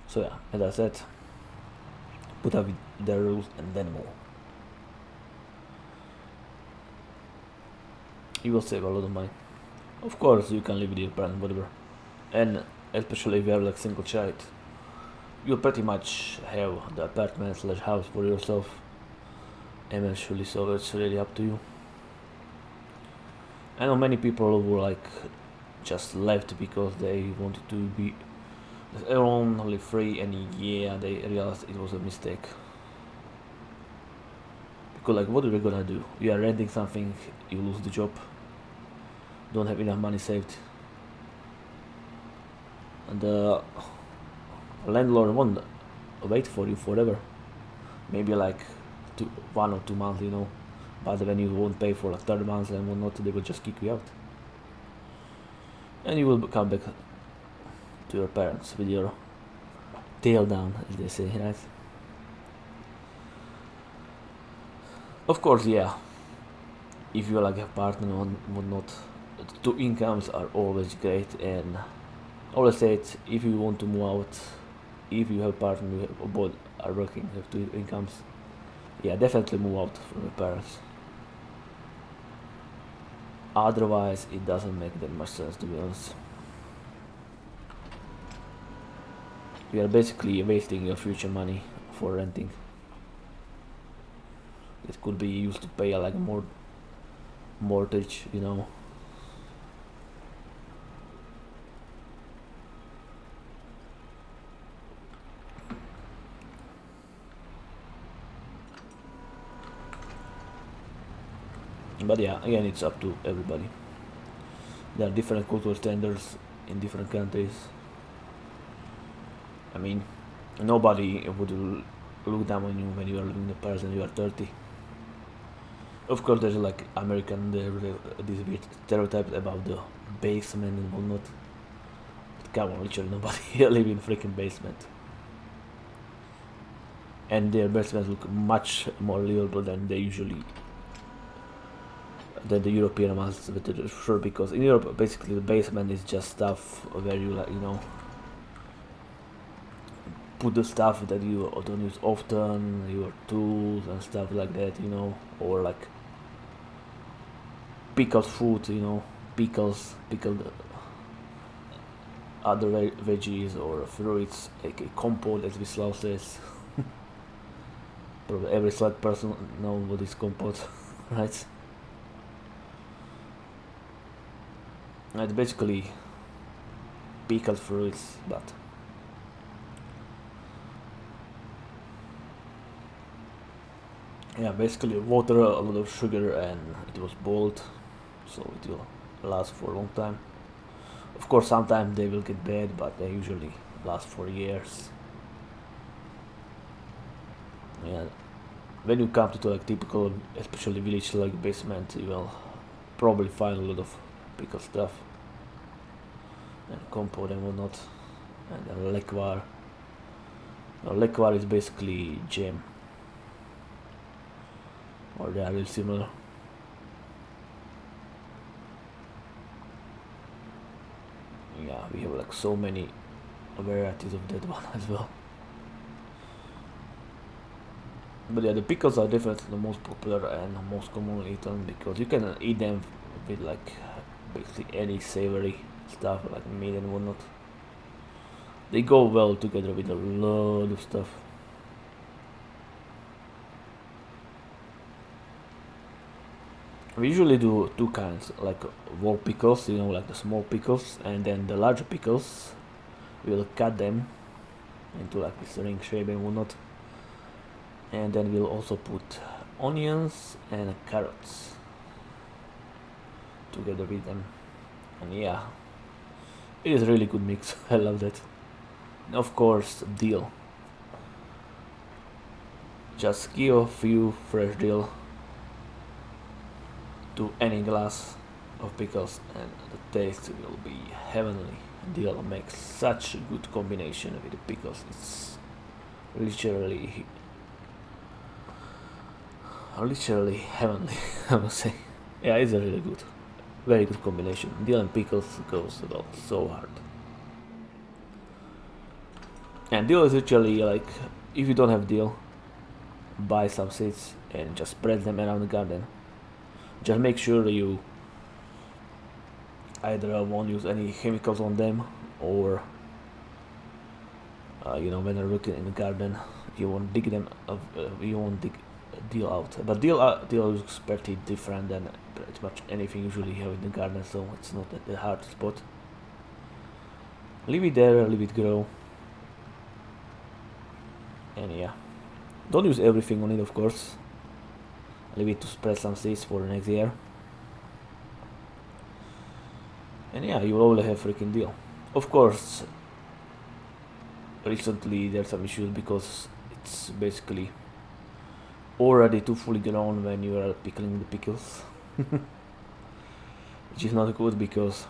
So yeah, as I said, put up with their rules and then more. You will save a lot of money. Of course, you can live with your parents, whatever. And especially if you have like single child, you pretty much have the apartment slash house for yourself eventually. So it's really up to you. I know many people who like just left because they wanted to be only free, and yeah, they realized it was a mistake. Because like, what are we gonna do? You are renting something, you lose the job, don't have enough money saved, and the landlord won't wait for you forever. Maybe like 1 or 2 months, you know. But when you won't pay for like 3 months and whatnot, they will just kick you out, and you will come back to your parents with your tail down, as they say, right? Of course, yeah. If you like a partner or whatnot, the two incomes are always great, and always say it, if you want to move out, if you have a partner, you have, or both are working, have two incomes, yeah, definitely move out from your parents. Otherwise, it doesn't make that much sense, to be honest. You are basically wasting your future money for renting. It could be used to pay like a more mortgage, you know. But yeah, again, it's up to everybody. There are different cultural standards in different countries. I mean, nobody would look down on you when you are living in Paris and you are 30. Of course, there's like American, these weird stereotypes about the basement and whatnot. But come on, literally nobody live in freaking basement. And their basements look much more livable than they usually than the European ones, sure, because in Europe basically the basement is just stuff where you like, you know, put the stuff that you don't use often, your tools and stuff like that, you know, or like pickled food, you know, pickled other veggies or fruits, like a compote, as Wisław says. Probably every Slack person knows what is compote, right? It's basically pickled fruits, but yeah, basically water, a lot of sugar, and it was boiled, so it will last for a long time. Of course, sometimes they will get bad, but they usually last for years. Yeah, when you come to like typical, especially village like basement, you will probably find a lot of pickled stuff and compote and whatnot, and then liquor. Now, liquor is basically jam, or they are really similar. Yeah, we have like so many varieties of that one as well. But yeah, the pickles are definitely the most popular and most commonly eaten because you can eat them with like basically any savory stuff like meat and whatnot. They go well together with a lot of stuff. We usually do two kinds, like whole pickles, you know, like the small pickles, and then the larger pickles. We'll cut them into like this ring shape and whatnot, and then we'll also put onions and carrots together with them. And yeah, it is a really good mix. I love that. And of course, dill. Just give a few fresh dill to any glass of pickles, and the taste will be heavenly. Dill makes such a good combination with the pickles. It's literally, literally heavenly. I must say. Yeah, it's a really good, very good combination. Dill and pickles goes well so hard. And deal is actually like, if you don't have deal, buy some seeds and just spread them around the garden. Just make sure you either won't use any chemicals on them, or when you're looking in the garden, you won't dig them. You won't dig deal out. But deal looks pretty different than pretty much anything usually have in the garden, so it's not that hard to spot. Leave it there, leave it grow, and yeah, don't use everything on it, of course. Leave it to spread some seeds for the next year. And yeah, you will only have freaking deal. Of course, recently there's some issues because it's basically already too fully grown when you are pickling the pickles. Which is not good, because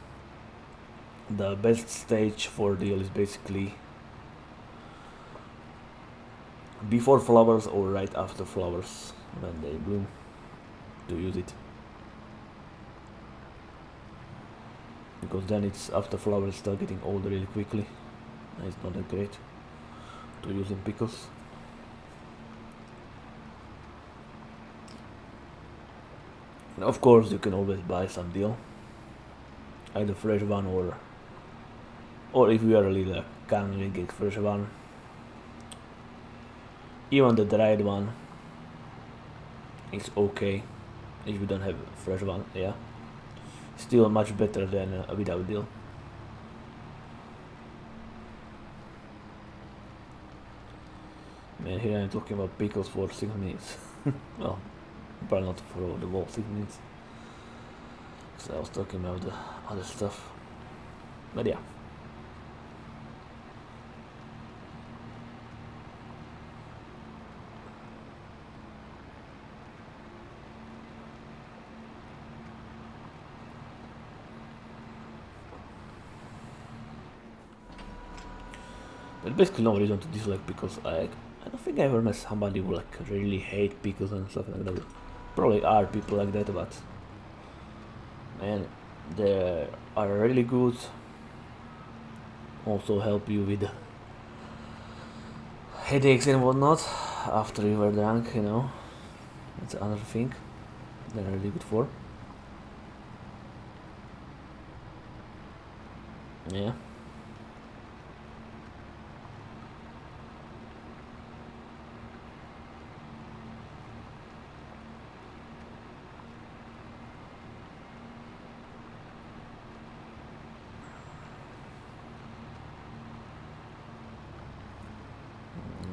the best stage for deal is basically before flowers or right after flowers, when they bloom, to use it. Because then it's after flowers start getting old really quickly, and it's not that great to use in pickles. And of course, you can always buy some deal, either fresh one, or if you are really like can't get fresh one, even the dried one is okay if you don't have fresh one. Yeah, still much better than without deal. Man, here I'm talking about pickles for 6 minutes. Well, probably not for the whole 6 minutes, because I was talking about the other stuff. But yeah. There's basically no reason to dislike pickles. I don't think I ever met somebody who like really hate pickles and stuff like that. Probably are people like that, but man, they are really good. Also help you with headaches and whatnot after you were drunk. That's another thing they're really good for. Yeah.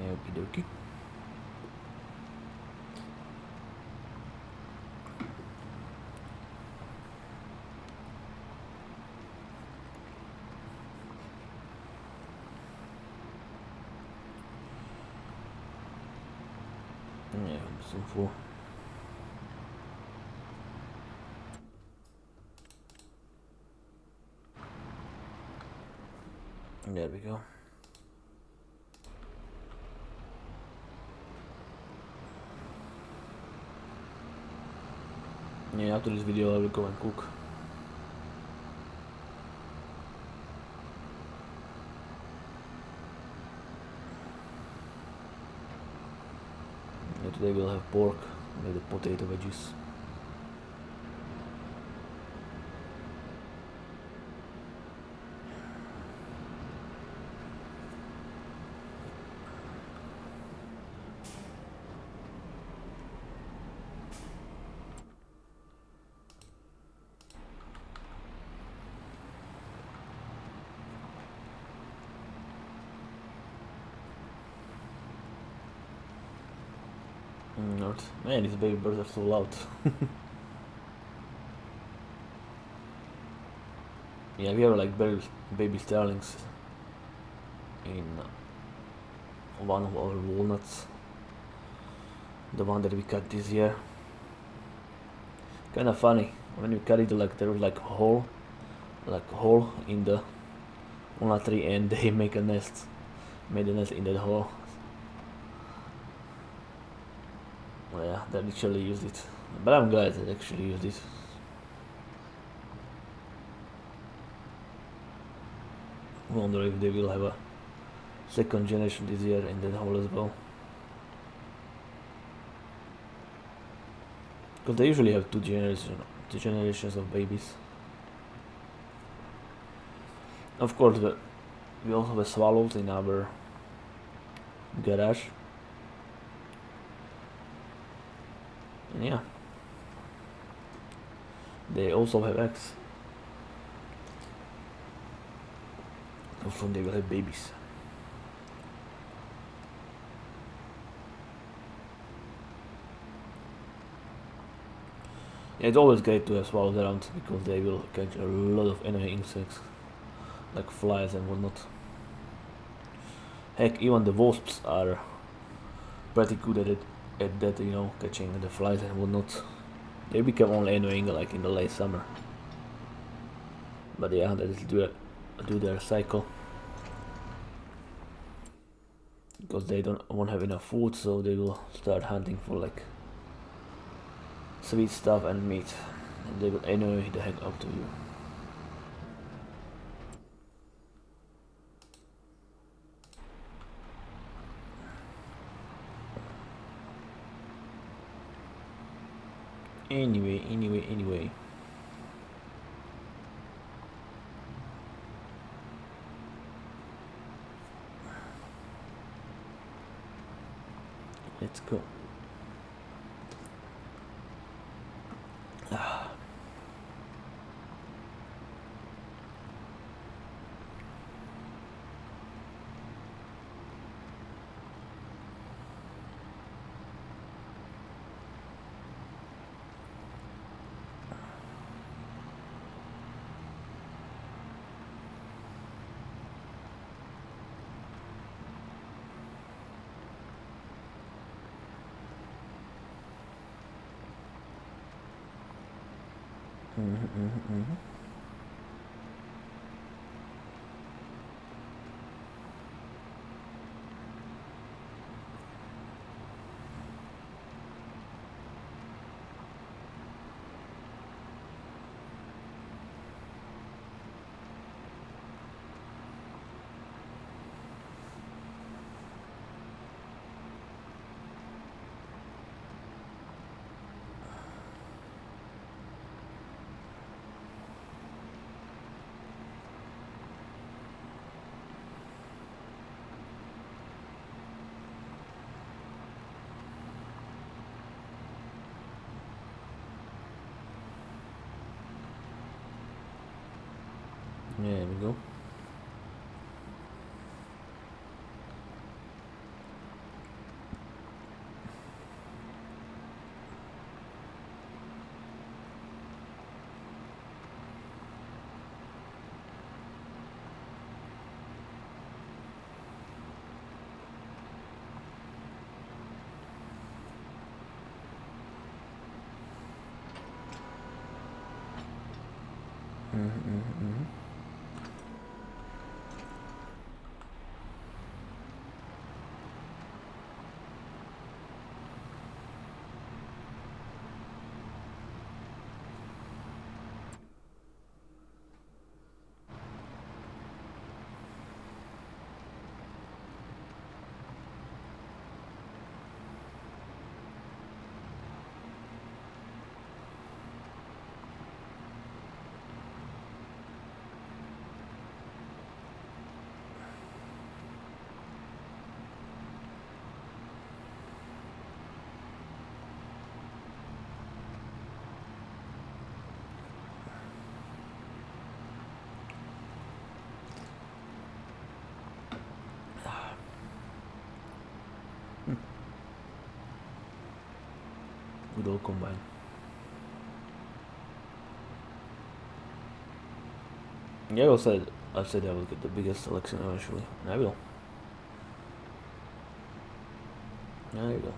Okie dokie. Yeah, some full. There we go. Yeah, after this video I will go and cook. Yeah, today we'll have pork, maybe potato veggies. Not. Man, these baby birds are so loud. Yeah, we have like baby starlings in one of our walnuts. The one that we cut this year. Kinda funny. When you cut it, like there was like a hole in the walnut tree, and they made a nest in that hole. Well, yeah, they actually used it. But I'm glad they actually used it. Wonder if they will have a second generation this year in the hall as well. Because they usually have two generations of babies. Of course, we also have swallows in our garage. And yeah, they also have eggs. So soon they will have babies. Yeah, it's always great to have swallows around because they will catch a lot of annoying insects like flies and whatnot. Heck, even the wasps are pretty good at it, at that, you know, catching the flies and whatnot. They become only annoying like in the late summer. But yeah, they just do their cycle. Because they won't have enough food, so they will start hunting for like sweet stuff and meat. And they will annoy the heck out of you. Anyway. Let's go. Yeah, there we go. Good old combine. Yeah, I said I will get the biggest selection eventually, and I will. Yeah, there you go.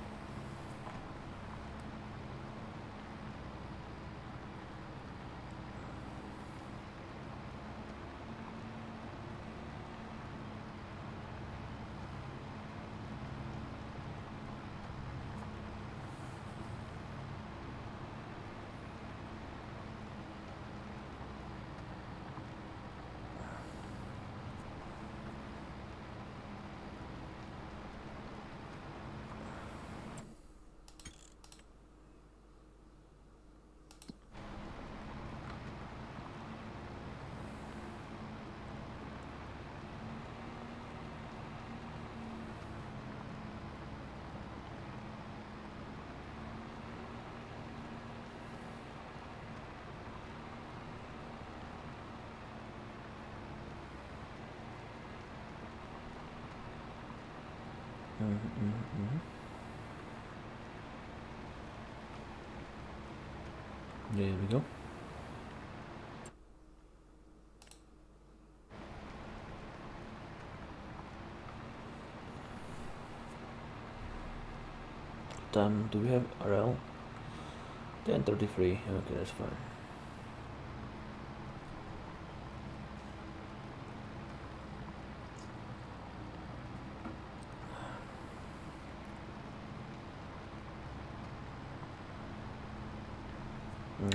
Mm-hmm. There we go. Time do we have RL? 10:33. Okay, that's fine.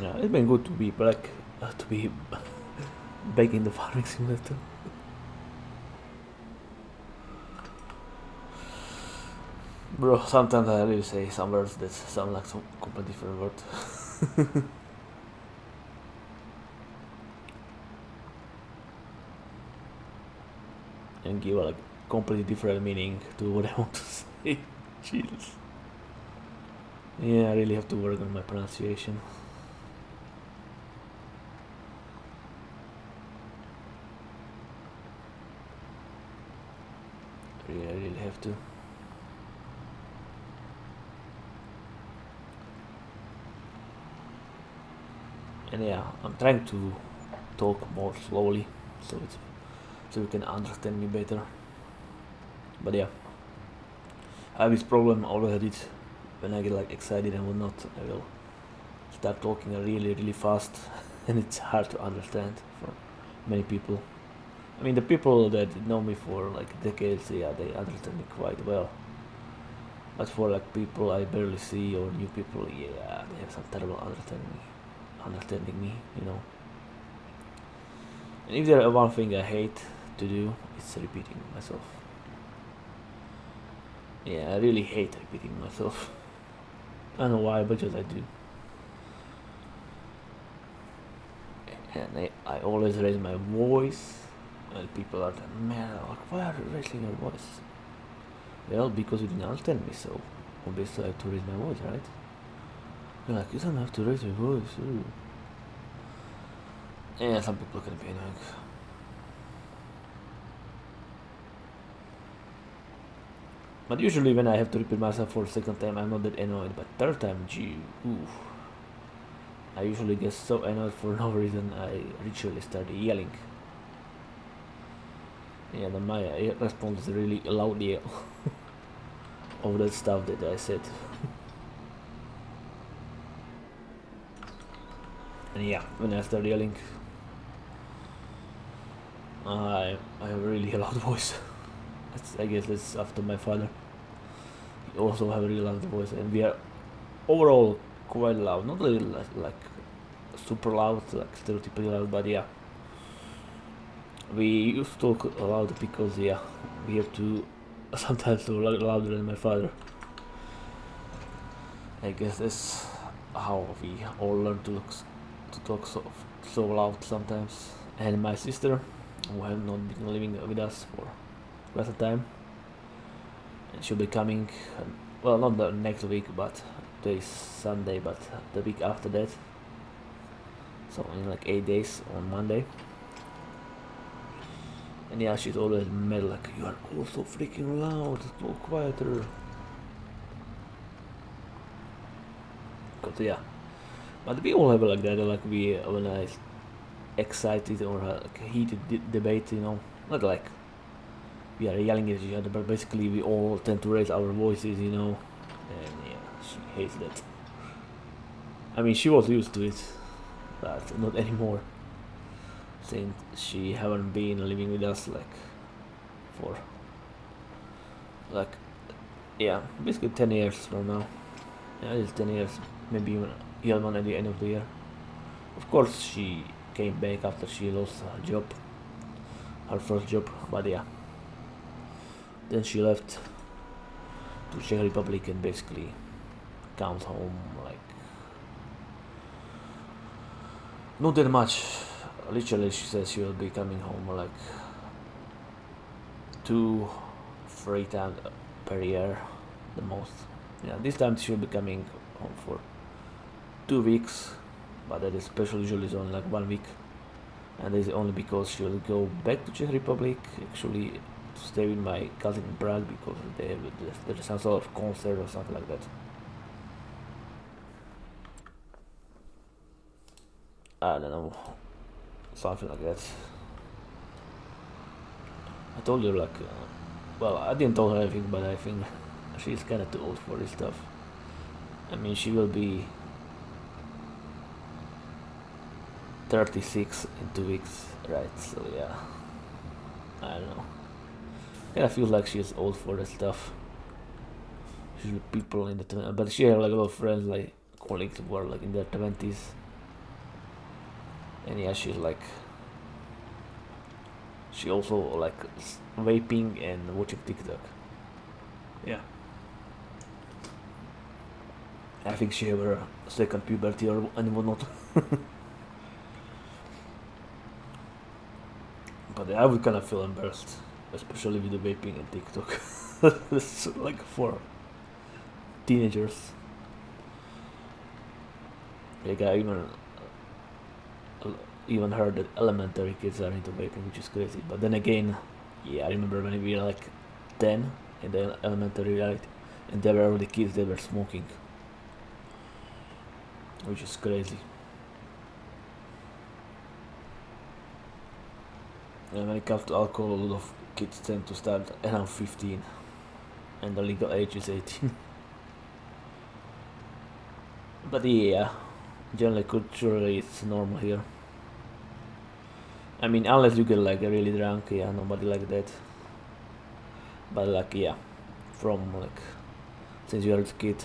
Yeah, it's been good to be back, to be back in the farming simulator. Bro, sometimes I really say some words that sound like some completely different word. And give like completely different meaning to what I want to say. Jesus. Yeah, I really have to work on my pronunciation. Yeah, I really have to. And yeah, I'm trying to talk more slowly so you can understand me better. But yeah, I have this problem. I always had it when I get like excited and whatnot. I will start talking really fast, and it's hard to understand for many people. I mean, the people that know me for like decades, yeah, they understand me quite well. But for like people I barely see or new people, yeah, they have some trouble understanding me, you know. And if there one thing I hate to do, it's repeating myself. Yeah, I really hate repeating myself. I don't know why, but just I do. And I always raise my voice, and people are like, man, like, why are you raising your voice? Well, because you didn't understand me, so obviously I have to raise my voice, right? You're like, you don't have to raise your voice. Ooh. Yeah, some people can be annoying. But usually when I have to repeat myself for a second time, I'm not that annoyed. But third time, gee, ooh. I usually get so annoyed for no reason, I literally start yelling. Yeah, then my response is really loud yell of that stuff that I said. And yeah, when I start yelling, I have a really loud voice. I guess that's after my father. He also have a really loud voice, and we are overall quite loud. Not really like super loud, like stereotypically loud, but yeah. We used to talk loud because yeah, we have to sometimes talk louder than my father. I guess that's how we all learn to talk so loud sometimes. And my sister, who have not been living with us for quite a time, and she'll be coming. Well, not the next week, but today's Sunday, but the week after that. So in like 8 days on Monday. And yeah, she's always mad like, you are all so freaking loud, talk quieter. Cause yeah, but we all have like that, like we when I excited or like heated debate, you know, not like we are yelling at each other, but basically we all tend to raise our voices, you know, and yeah, she hates that. I mean, she was used to it, but not anymore, since she haven't been living with us like for like yeah, basically 10 years from now. Yeah, it's 10 years, maybe even one at the end of the year. Of course, she came back after she lost her job, her first job, but yeah. Then she left to Czech Republic and basically comes home like not that much. Literally, she says she will be coming home like 2, 3 times per year, the most. Yeah, this time she'll be coming home for 2 weeks, but that is special. Usually is only like 1 week, and this is only because she'll go back to Czech Republic actually to stay with my cousin in Prague because there's some sort of concert or something like that. I don't know, something like that. I told her like, well, I didn't tell her everything, but I think she's kind of too old for this stuff. I mean, she will be 36 in 2 weeks, right? So yeah, I don't know. Yeah, I feel like she's old for that stuff. Usually people in the but she had like a lot of friends, like colleagues who were like in their 20s, and yeah, she's like she also like vaping and watching TikTok. Yeah, I think she had her second puberty or and whatnot. But I would kind of feel embarrassed, especially with the vaping and TikTok. It's like for teenagers. Like I even heard that elementary kids are into vaping, which is crazy. But then again, yeah, I remember when we were like 10 in the elementary, right? And there were already kids that were smoking, which is crazy. And when it comes to alcohol, a lot of kids tend to start around 15, and the legal age is 18. But yeah, generally culturally it's normal here. I mean, unless you get like really drunk, yeah, nobody like that. But like, yeah, from like since you are a kid,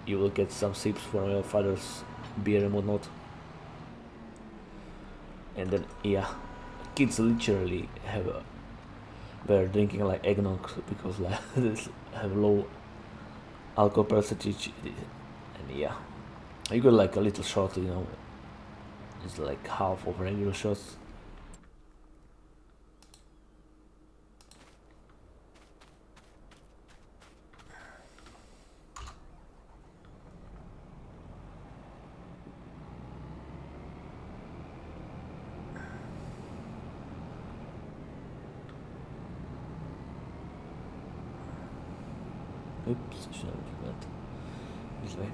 you will get some sips from your father's beer and whatnot. And then yeah, kids literally were drinking like eggnog because like they have low alcohol percentage, and yeah, you got like a little shot, it's like half of regular shots. Oops, should have done that this way.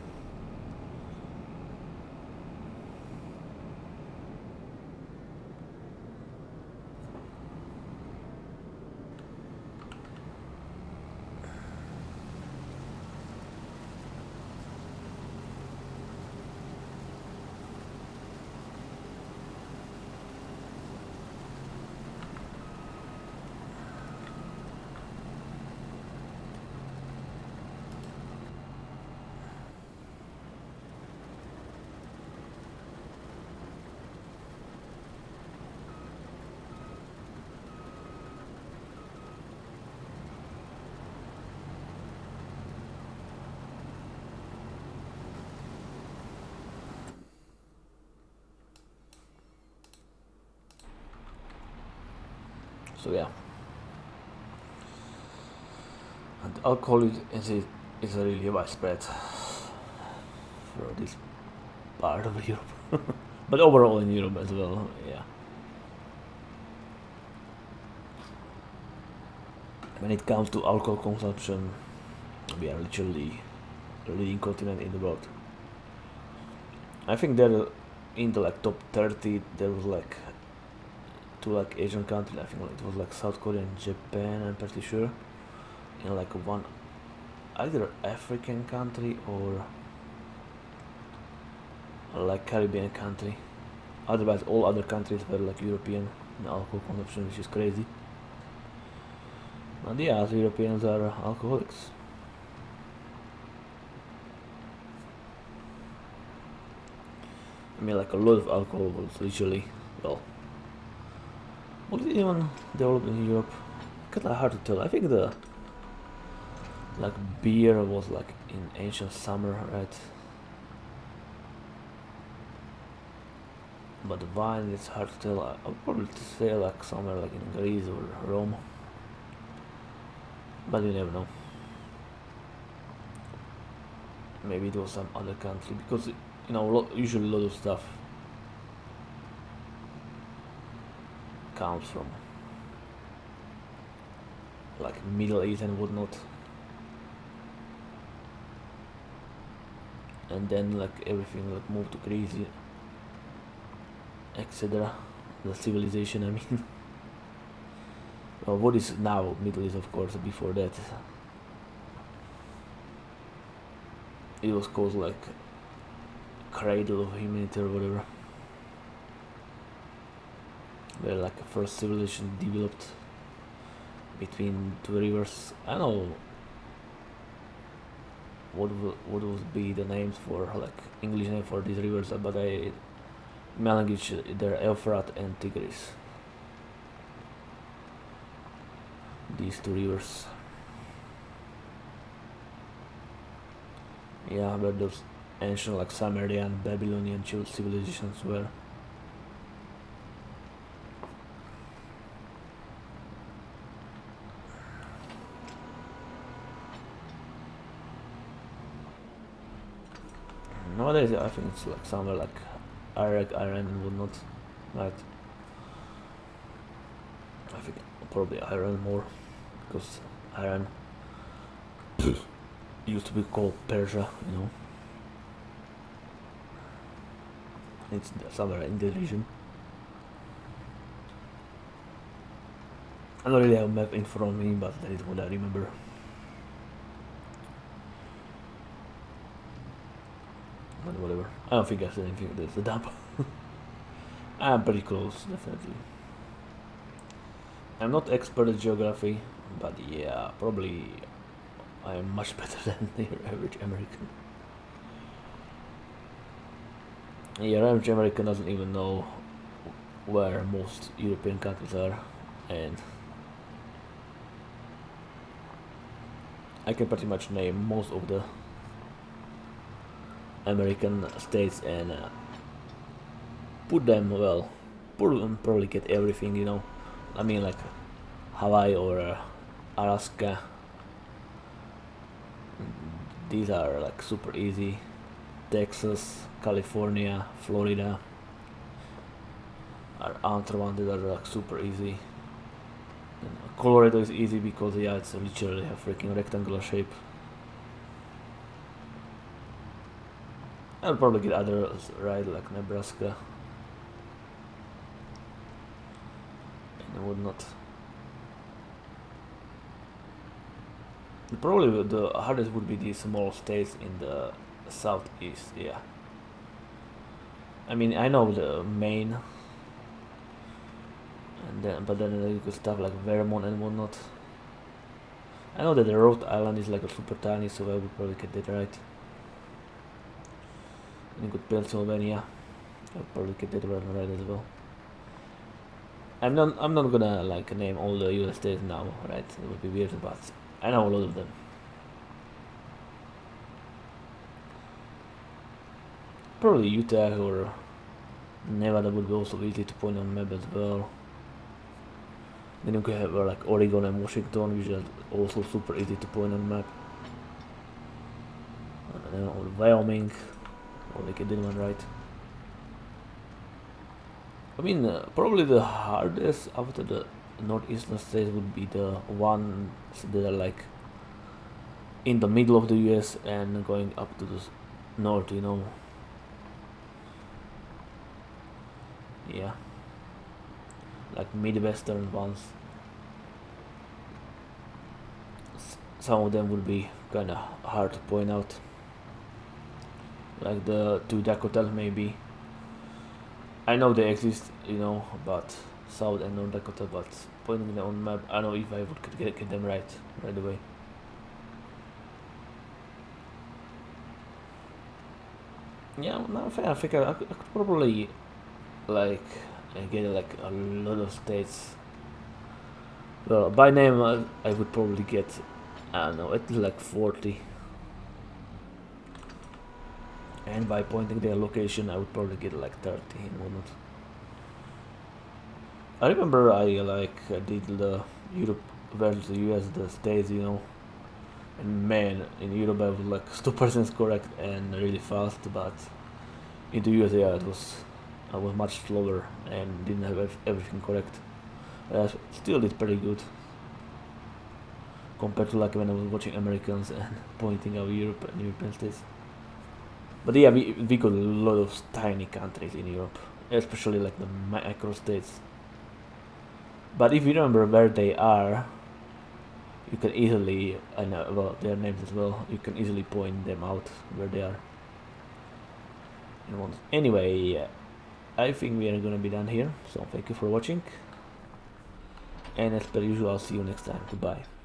So yeah, and alcohol is really widespread for this part of Europe, but overall in Europe as well. Yeah, when it comes to alcohol consumption, we are literally the leading continent in the world. I think that in the like top 30 there was like two like Asian countries. I think it was like South Korea and Japan. I'm pretty sure. In like one either African country or like Caribbean country. Otherwise, all other countries were like European in alcohol consumption, which is crazy. And yeah, as Europeans are alcoholics. I mean, like a lot of alcohol was literally, well, was it even developed in Europe? Kind of hard to tell. I think the like beer was like in ancient summer, right? But the wine, it's hard to tell. I'd probably say like somewhere like in Greece or Rome, but you never know. Maybe it was some other country because usually a lot of stuff comes from like Middle East and whatnot, and then like everything like moved to Greece, etc. The civilization, I mean. Well, what is now Middle East, of course. Before that, it was called like cradle of humanity or whatever, where like the first civilization developed between two rivers. I don't know what would be the names for like English name for these rivers, but my language they're Euphrates and Tigris. These two rivers. Yeah, where those ancient like Sumerian, Babylonian civilizations were. Nowadays, I think it's like somewhere like Iraq, Iran, and whatnot. Right? I think probably Iran more, because Iran used to be called Persia, you know. It's somewhere in the region. I don't really have a map in front of me, but that is what I remember. But whatever. I don't think I said anything that's the dump. I'm pretty close, definitely. I'm not expert at geography, but yeah, probably I am much better than the average American. Yeah, average American doesn't even know where most European countries are, and I can pretty much name most of the American states and put them, well, probably get everything, you know. I mean, like Hawaii or Alaska. These are like super easy. Texas, California, Florida are other ones that are like super easy. And Colorado is easy because yeah, it's literally a freaking rectangular shape. I'll probably get others right, like Nebraska and whatnot. Probably the hardest would be the small states in the southeast, yeah. I mean, I know the Maine, and then, but then you could stuff like Vermont and whatnot. I know that the Rhode Island is like a super tiny, so I would probably get that right. And you could Pennsylvania, I would probably get that right as well. I'm not gonna like name all the US states now, right? It would be weird, but I know a lot of them. Probably Utah or Nevada would be also easy to point on map as well. Then you could have like Oregon and Washington, which are also super easy to point on map. And then or Wyoming, or they get that one right. I mean, probably the hardest after the northeastern states would be the ones that are like in the middle of the US and going up to the north, you know. Yeah, like midwestern ones. Some of them would be kind of hard to point out, like the two Dakotas maybe. I know they exist, you know, but South and North Dakota, but pointing them on map, I don't know if I would get them right away. Yeah, no, I think I could probably like get like a lot of states. Well, by name I would probably get, I don't know, at least like 40. And by pointing their location I would probably get like 30 and whatnot. I remember I did the Europe versus the US, the states, you know. And man, in Europe I was like 2% correct and really fast, but in the US, yeah, I was much slower and didn't have everything correct. I still did pretty good. compared to like when I was watching Americans and pointing out Europe and European states. But yeah, we got a lot of tiny countries in Europe, especially like the macro states. But if you remember where they are, you can easily, and well, their names as well, you can easily point them out where they are. Anyway, I think we are gonna be done here, so thank you for watching, and as per usual, I'll see you next time. Goodbye.